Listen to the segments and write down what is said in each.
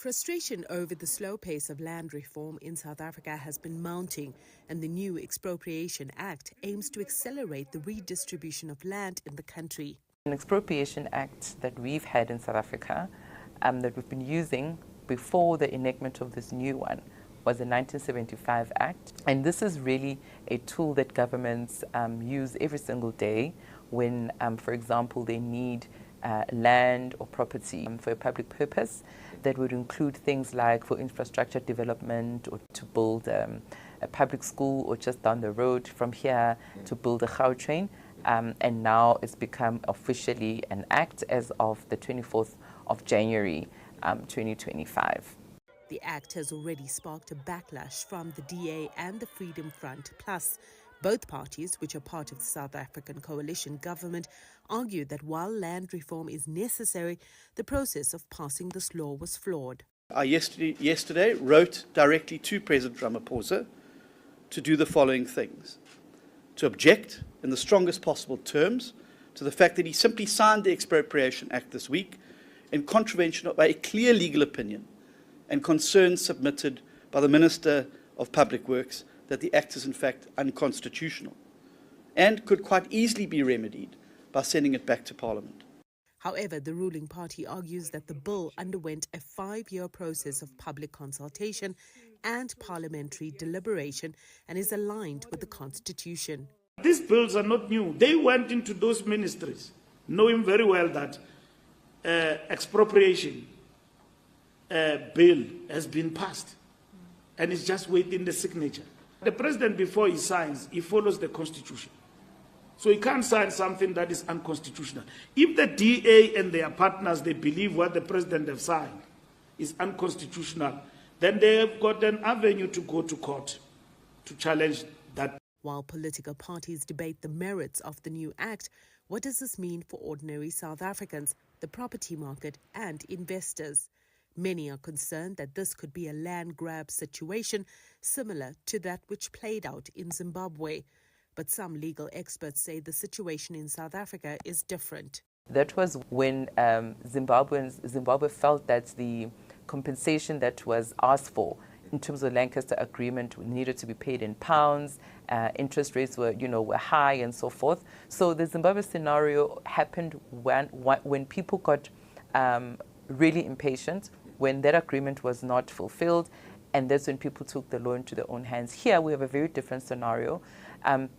Frustration over the slow pace of land reform in South Africa has been mounting, and the new Expropriation Act aims to accelerate the redistribution of land in the country. An expropriation act that we've had in South Africa, that we've been using before the enactment of this new one, was the 1975 Act. And this is really a tool that governments use every single day when, for example, they need land or property for a public purpose. That would include things like for infrastructure development, or to build a public school, or just down the road from here to build a Gautrain. And now it's become officially an act as of the 24th of January 2025. The act has already sparked a backlash from the DA and the Freedom Front. Plus, both parties, which are part of the South African coalition government, argue that while land reform is necessary, the process of passing this law was flawed. I yesterday wrote directly to President Ramaphosa to do the following things: to object in the strongest possible terms to the fact that he simply signed the Expropriation Act this week in contravention of a clear legal opinion and concerns submitted by the Minister of Public Works that the Act is in fact unconstitutional and could quite easily be remedied by sending it back to Parliament. However, the ruling party argues that the bill underwent a 5-year process of public consultation and parliamentary deliberation and is aligned with the Constitution. These bills are not new. They went into those ministries knowing very well that expropriation bill has been passed and it's just waiting the signature. The president, before he signs, he follows the Constitution. So he can't sign something that is unconstitutional. If the DA and their partners, they believe what the president has signed is unconstitutional, then they have got an avenue to go to court to challenge that. While political parties debate the merits of the new act, what does this mean for ordinary South Africans, the property market, and investors? Many are concerned that this could be a land grab situation similar to that which played out in Zimbabwe. But some legal experts say the situation in South Africa is different. That was when Zimbabwe felt that the compensation that was asked for in terms of the Lancaster Agreement needed to be paid in pounds. Interest rates were high and so forth. So the Zimbabwe scenario happened when people got really impatient, when that agreement was not fulfilled, and that's when people took the law into their own hands. Here we have a very different scenario.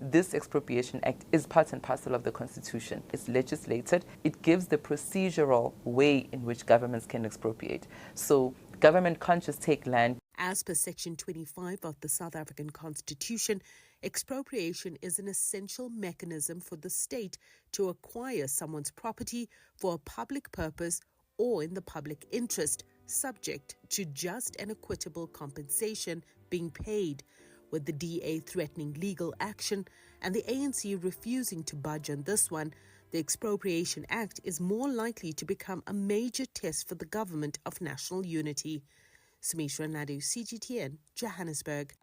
This Expropriation Act is part and parcel of the Constitution. It's legislated. It gives the procedural way in which governments can expropriate. So government can't just take land. As per Section 25 of the South African Constitution, expropriation is an essential mechanism for the state to acquire someone's property for a public purpose or in the public interest, subject to just and equitable compensation being paid. With the DA threatening legal action and the ANC refusing to budge on this one, the Expropriation Act is more likely to become a major test for the government of national unity. Sumitra Nydoo, CGTN, Johannesburg.